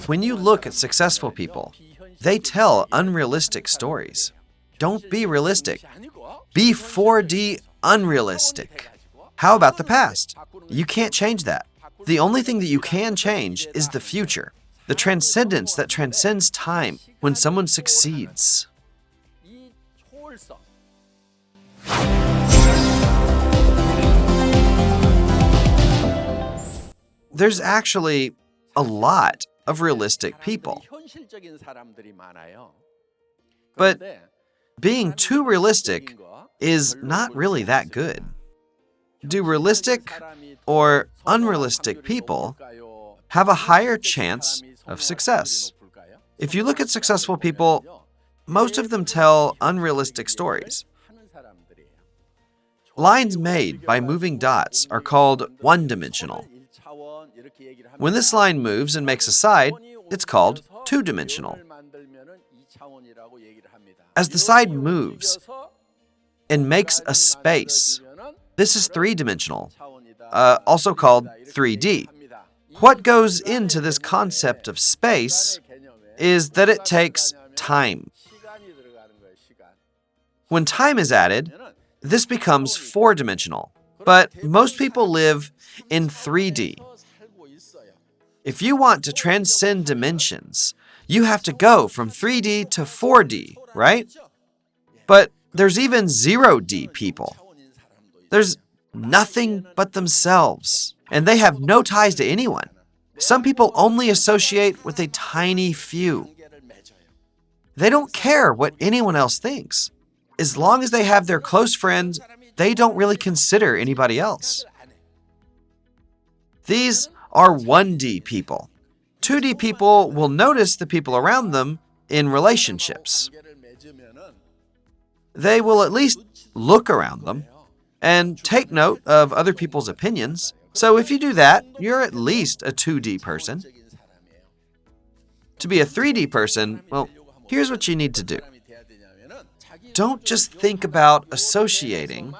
When you look at successful people, they tell unrealistic stories. Don't be realistic. Be 4D unrealistic. How about the past? You can't change that. The only thing that you can change is the future, the transcendence that transcends time when someone succeeds. There's actually a lot of realistic people. But being too realistic is not really that good. Do realistic or unrealistic people have a higher chance of success? If you look at successful people, most of them tell unrealistic stories. Lines made by moving dots are called one-dimensional. When this line moves and makes a side, it's called two-dimensional. As the side moves and makes a space, this is three-dimensional, also called 3D. What goes into this concept of space is that it takes time. When time is added, this becomes four-dimensional, but most people live in 3D. If you want to transcend dimensions, you have to go from 3D to 4D, right? But there's even 0D people. There's nothing but themselves, and they have no ties to anyone. Some people only associate with a tiny few. They don't care what anyone else thinks. As long as they have their close friends, they don't really consider anybody else. These are 1D people. 2D people will notice the people around them in relationships. They will at least look around them and take note of other people's opinions. So if you do that, you're at least a 2D person. To be a 3D person, well, here's what you need to do. Don't just think about associating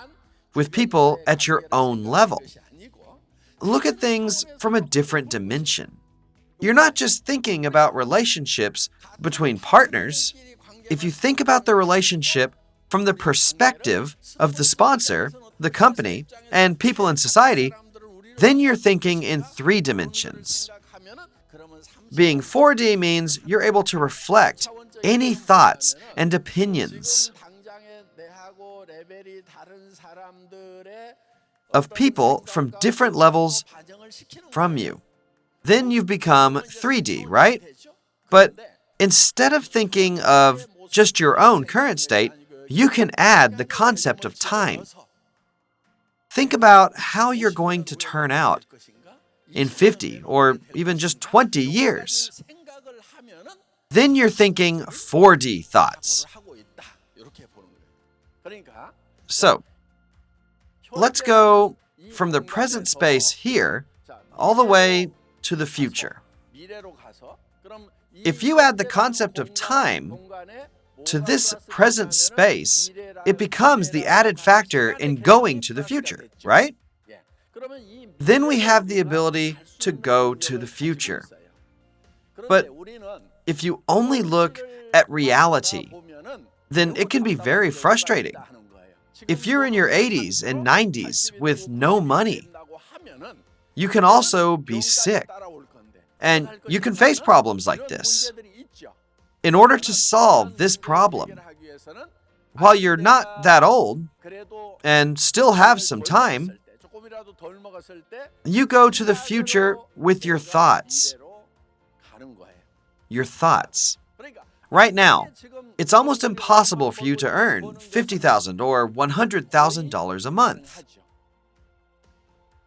with people at your own level. Look at things from a different dimension. You're not just thinking about relationships between partners. If you think about the relationship from the perspective of the sponsor, the company, and people in society, then you're thinking in 3 dimensions. Being 4D means you're able to reflect any thoughts and opinions of people from different levels from you. Then you've become 3D, right? But instead of thinking of just your own current state, you can add the concept of time. Think about how you're going to turn out in 50 or even just 20 years. Then you're thinking 4D thoughts. So, let's go from the present space here all the way to the future. If you add the concept of time to this present space, it becomes the added factor in going to the future, right? Then we have the ability to go to the future. But if you only look at reality, then it can be very frustrating. If you're in your 80s and 90s with no money, you can also be sick. And you can face problems like this. In order to solve this problem, while you're not that old and still have some time, you go to the future with your thoughts. Your thoughts. Right now, it's almost impossible for you to earn $50,000 or $100,000 a month.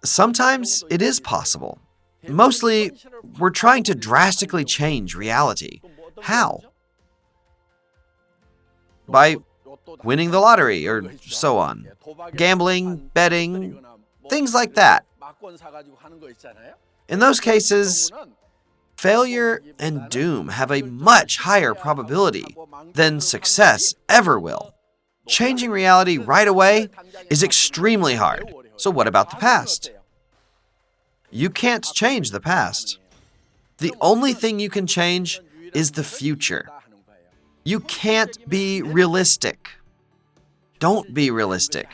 Sometimes it is possible. Mostly, we're trying to drastically change reality. How? By winning the lottery or so on. Gambling, betting, things like that. In those cases, failure and doom have a much higher probability than success ever will. Changing reality right away is extremely hard. So what about the past? You can't change the past. The only thing you can change is the future. You can't be realistic. Don't be realistic.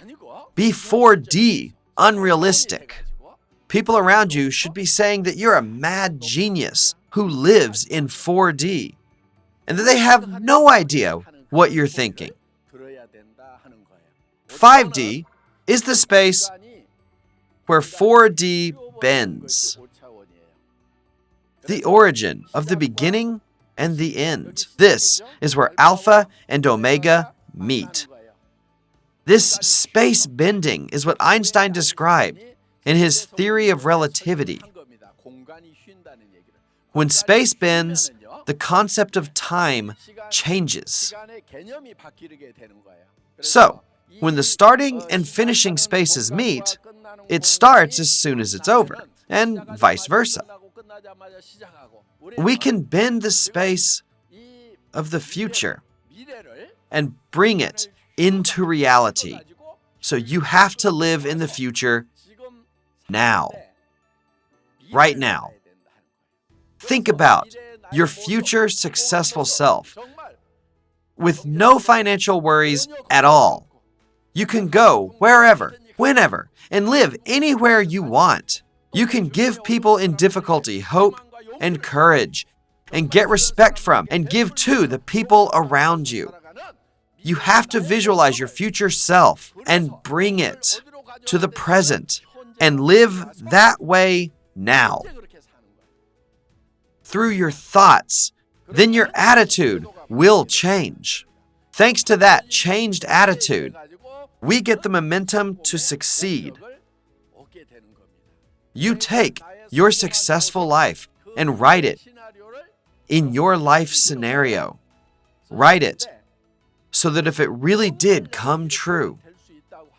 Be 4D, unrealistic. People around you should be saying that you're a mad genius who lives in 4D, and that they have no idea what you're thinking. 5D is the space where 4D bends. The origin of the beginning and the end. This is where alpha and omega meet. This space bending is what Einstein described in his theory of relativity. When space bends, the concept of time changes. So, when the starting and finishing spaces meet, it starts as soon as it's over, and vice versa. We can bend the space of the future and bring it into reality. So you have to live in the future now. Right now. Think about your future successful self with no financial worries at all. You can go wherever, whenever, and live anywhere you want. You can give people in difficulty hope and courage, and get respect from and give to the people around you. You have to visualize your future self and bring it to the present and live that way now. Through your thoughts, then your attitude will change. Thanks to that changed attitude, we get the momentum to succeed. You take your successful life and write it in your life scenario. Write it so that if it really did come true,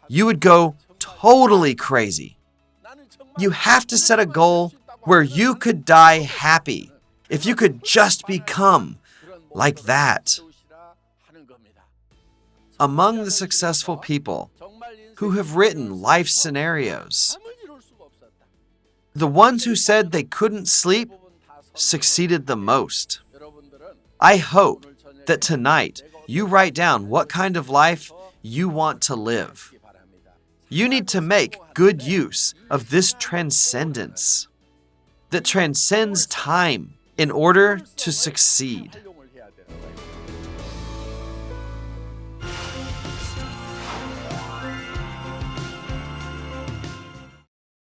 you would go totally crazy. You have to set a goal where you could die happy if you could just become like that. Among the successful people who have written life scenarios, the ones who said they couldn't sleep succeeded the most. I hope that tonight you write down what kind of life you want to live. You need to make good use of this transcendence that transcends time in order to succeed.